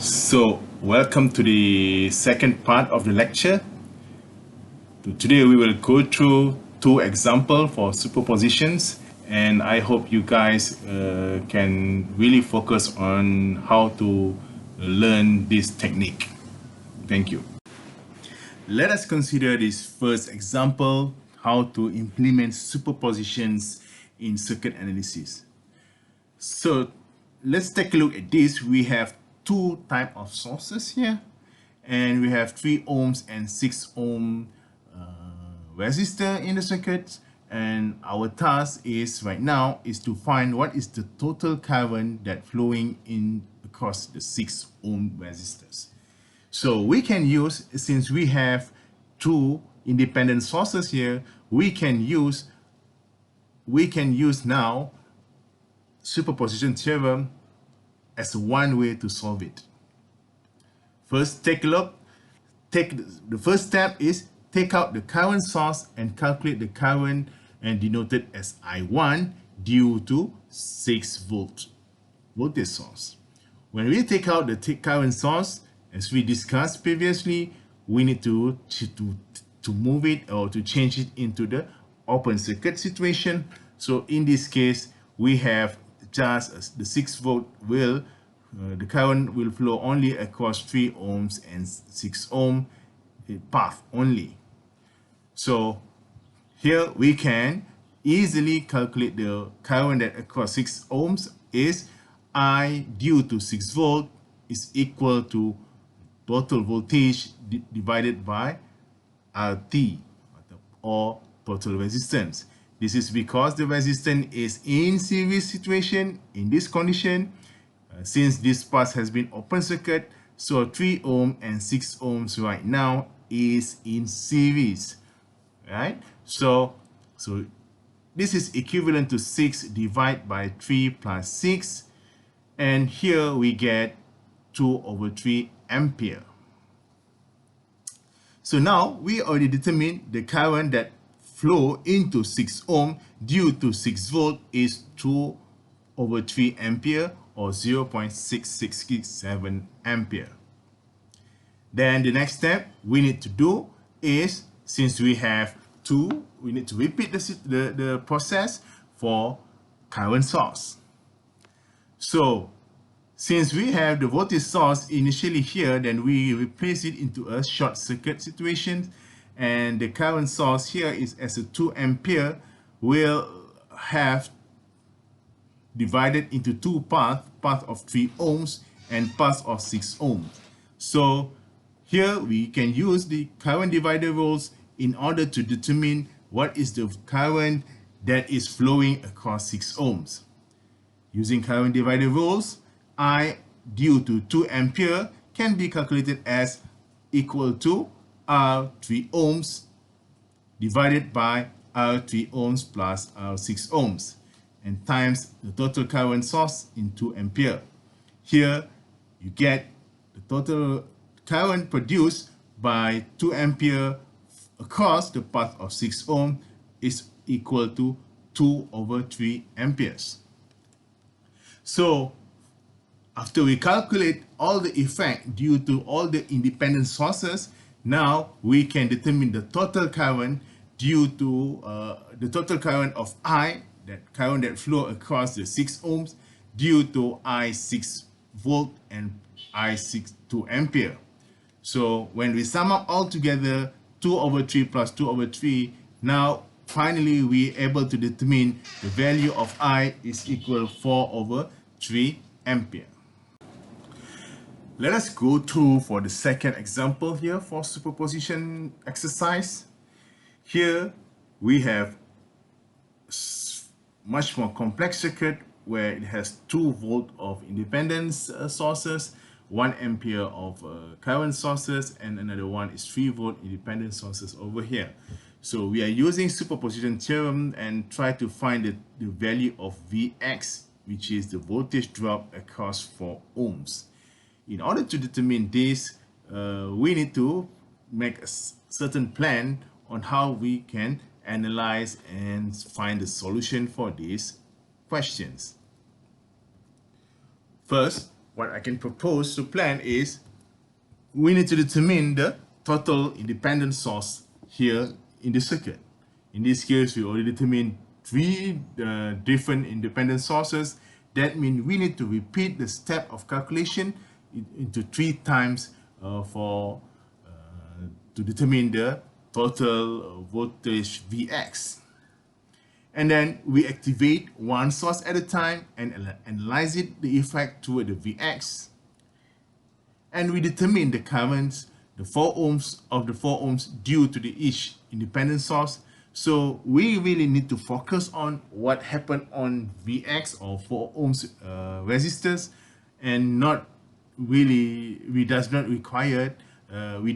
So, welcome to the second part of the lecture. Today we will go through two examples for superpositions, and I hope you guys can really focus on how to learn this technique. Thank you. Let us consider this first example, how to implement superpositions in circuit analysis. So let's take a look at this. We have two types of sources here, and we have 3 ohms and 6 ohm resistor in the circuit, and our task is right now is to find what is the total current that flowing in across the 6 ohm resistors. So we can use, since we have two independent sources here, we can use now superposition theorem as one way to solve it. First, take a look. The first step is take out the current source and calculate the current and denoted as I1 due to 6 volt voltage source. When we take out the current source, as we discussed previously, we need to move it or to change it into the open circuit situation. So in this case, we have just the 6 volt will the current will flow only across 3 ohms and 6 ohm path only. So here we can easily calculate the current that across 6 ohms is I due to 6 volt is equal to total voltage divided by RT or total resistance. This is because the resistance is in series situation in this condition. Since this path has been open circuit, so 3 ohm and 6 ohms right now is in series, right? So this is equivalent to 6 divided by 3 plus 6, and here we get 2/3 ampere. So now we already determined the current that flow into 6 ohm due to 6 volt is 2/3 ampere or 0.6667 ampere. Then the next step we need to do is, since we have two, we need to repeat the process for current source. So since we have the voltage source initially here, then we replace it into a short circuit situation, and the current source here is as a 2 ampere will have divided into two paths, path of 3 ohms and path of 6 ohms. So here we can use the current divider rules in order to determine what is the current that is flowing across 6 ohms. Using current divider rules, I due to 2 ampere can be calculated as equal to R 3 ohms divided by R 3 ohms plus R 6 ohms and times the total current source in 2 ampere. Here you get the total current produced by 2 ampere across the path of 6 ohm is equal to 2/3 amperes. So after we calculate all the effect due to all the independent sources, now we can determine the total current due to the total current of I, that current that flow across the 6 ohms due to I 6 volt and I 2 ampere. So when we sum up all together, 2/3 plus 2/3, now finally we able to determine the value of I is equal 4/3 ampere. Let us go through for the second example here for superposition exercise. Here we have much more complex circuit where it has 2 volt of independent sources, 1 ampere of current sources, and another one is 3 volt independent sources over here. So we are using superposition theorem and try to find the value of Vx, which is the voltage drop across 4 ohms. In order to determine this, we need to make a certain plan on how we can analyze and find the solution for these questions. First, what I can propose to plan is we need to determine the total independent source here in the circuit. In this case, we already determined three different independent sources. That means we need to repeat the step of calculation into 3 times to determine the total voltage Vx. And then we activate one source at a time and analyze the effect toward the Vx. And we determine the currents, the 4 ohms of the 4 ohms due to each independent source. So we really need to focus on what happened on Vx or 4 ohms resistors, and not really, we do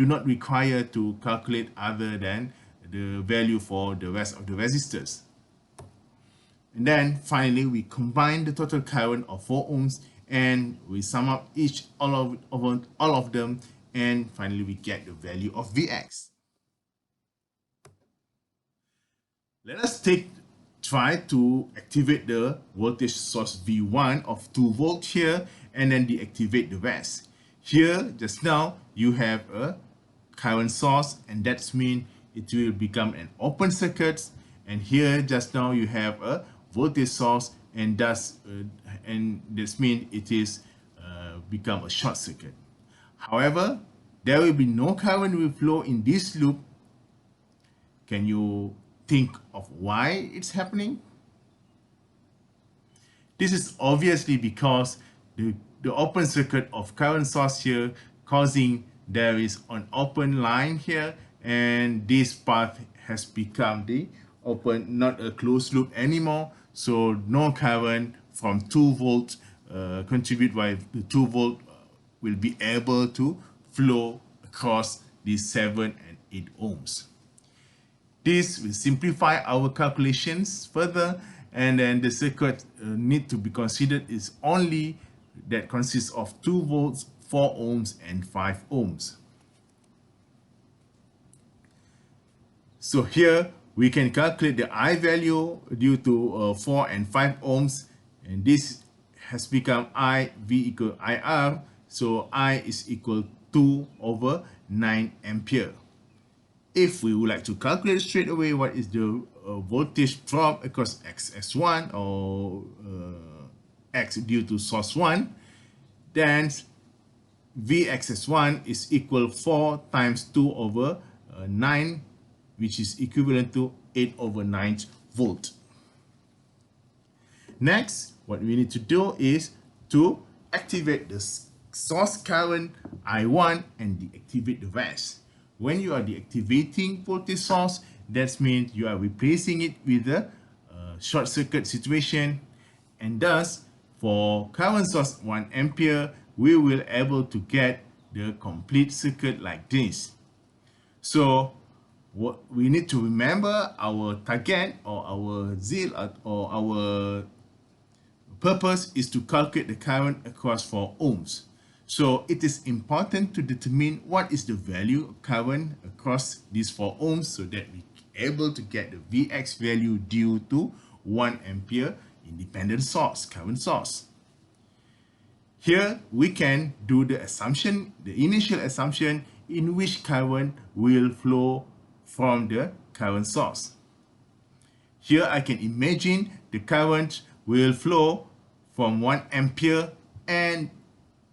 not require to calculate other than the value for the rest of the resistors. And then finally, we combine the total current of 4 ohms and we sum up all of them, and finally we get the value of Vx. Let us try to activate the voltage source V1 of 2 volts here and then deactivate the rest. Here, just now, you have a current source, and that means it will become an open circuit. And here, just now, you have a voltage source, and this means it is become a short circuit. However, there will be no current will flow in this loop. Can you think of why it's happening? This is obviously because the open circuit of current source here causing there is an open line here, and this path has become the open, not a closed loop anymore. So no current from 2 volts contribute by the 2 volt will be able to flow across these 7 and 8 ohms. This will simplify our calculations further, and then the circuit need to be considered is only that consists of 2 volts, 4 ohms, and 5 ohms. So here we can calculate the I value due to 4 and 5 ohms, and this has become IV equal IR. So I is equal to 2/9 ampere. If we would like to calculate straight away what is the voltage drop across XS1 or X due to source 1, then Vxs1 is equal 4 times 2/9, which is equivalent to 8/9 volt. Next, what we need to do is to activate the source current I1 and deactivate the rest. When you are deactivating voltage source, that means you are replacing it with a short circuit situation, and thus for current source 1 ampere, we will able to get the complete circuit like this. So what we need to remember, our target or our zeal or our purpose is to calculate the current across 4 ohms. So it is important to determine what is the value of current across these 4 ohms so that we are able to get the Vx value due to 1 ampere independent source, current source. Here we can do the assumption, the initial assumption in which current will flow from the current source. Here I can imagine the current will flow from 1 ampere and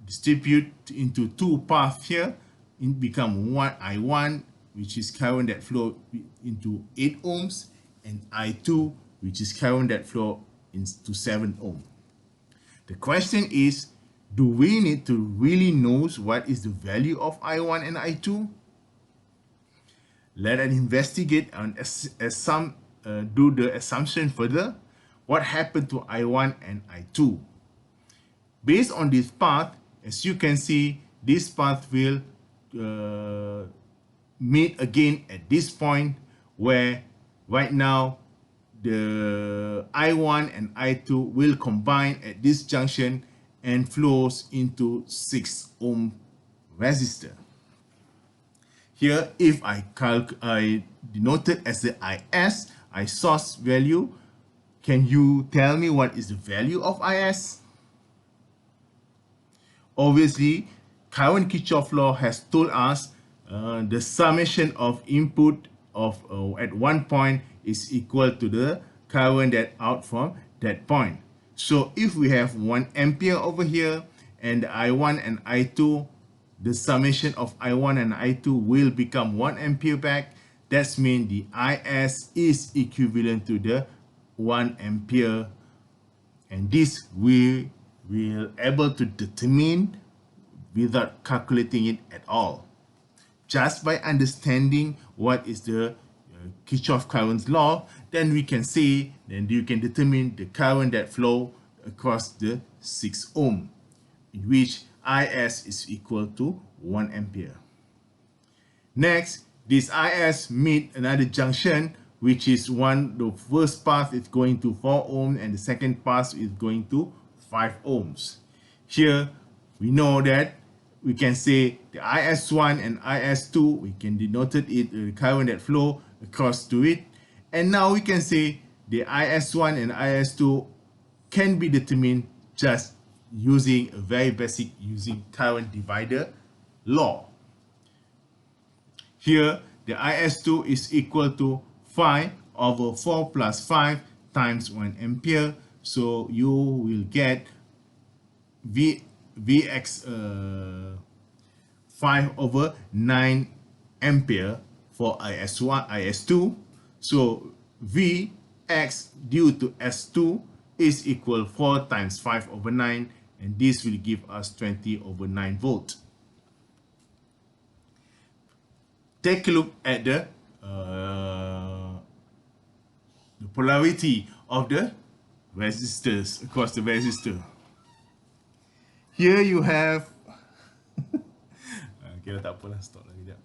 distribute into 2 paths here. It become I1, which is current that flow into 8 ohms, and I2, which is current that flow into 7 ohms. The question is, do we need to really know what is the value of I1 and I2? Let us investigate and do the assumption further. What happened to I1 and I2? Based on this path, as you can see, this path will meet again at this point, where right now the I1 and I2 will combine at this junction and flows into 6 ohm resistor. Here, if I denote it as the IS, I source value, can you tell me what is the value of IS? obviously, current Kirchhoff law has told us the summation of input of at one point is equal to the current that out from that point. So if we have 1 ampere over here and I1 and I2, the summation of I1 and I2 will become 1 ampere back. That means the IS is equivalent to the 1 ampere, and this we will able to determine without calculating it at all. Just by understanding what is the Kirchhoff current law, then we can say, then you can determine the current that flow across the 6 ohm, in which IS is equal to 1 ampere. Next, this IS meet another junction, which is the first path is going to 4 ohms and the second path is going to 5 ohms. Here, we know that we can say the IS1 and IS2, we can denote it the current that flow across to it. And now we can say the IS1 and IS2 can be determined just using a very basic using current divider law. Here, the IS2 is equal to 5 over 4 plus 5 times 1 ampere. So you will get Vx 5 over 9 ampere for IS1, IS2. So Vx due to S2 is equal 4 times 5 over 9, and this will give us 20 over 9 volt. Take a look at the polarity of the resistors across the resistor. Here you have okay, tak apalah, stop lagi sekejap.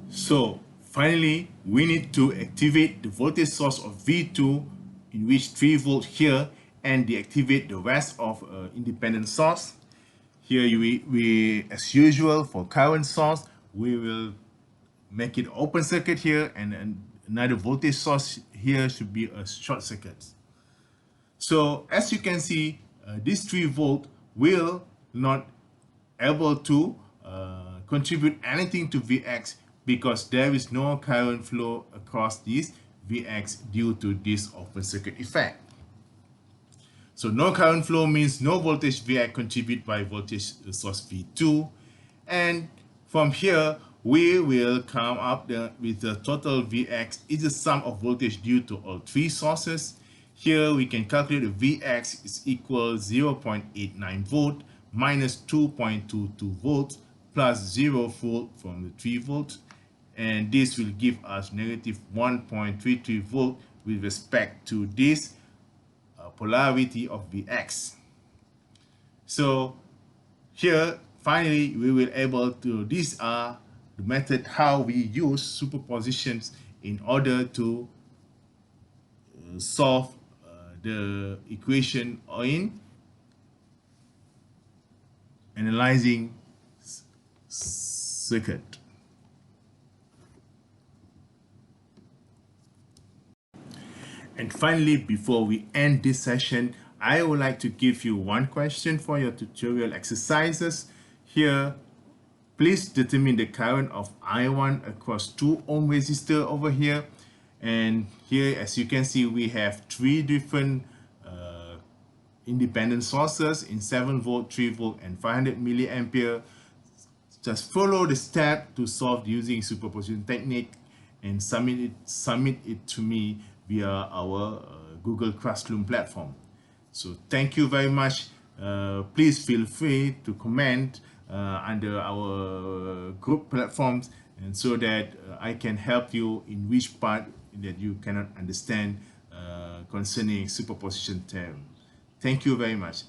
So finally, we need to activate the voltage source of V2, in which 3 volt here, and deactivate the rest of independent source. Here we as usual for current source, we will make it open circuit here, and another voltage source here should be a short circuit. So as you can see, this 3 volt will not able to contribute anything to Vx because there is no current flow across this Vx due to this open circuit effect. So no current flow means no voltage Vx contributed by voltage source V2, and from here we will come up with the total Vx is the sum of voltage due to all 3 sources. Here we can calculate the Vx is equal 0.89 volt minus 2.22 volts plus 0 volt from the 3 volt, and this will give us negative 1.33 volt with respect to this polarity of Vx. So here finally we will able to, these are the method how we use superpositions in order to solve the equation in analyzing circuit. And finally, before we end this session, I would like to give you one question for your tutorial exercises. Here, please determine the current of I1 across 2 ohm resistor over here. And here, as you can see, we have 3 different independent sources in 7 volt, 3 volt, and 500 milliampere. Just follow the step to solve using superposition technique and submit it to me via our Google Classroom platform. So thank you very much. Please feel free to comment under our group platforms, and so that I can help you in which part that you cannot understand concerning superposition theorem. Thank you very much.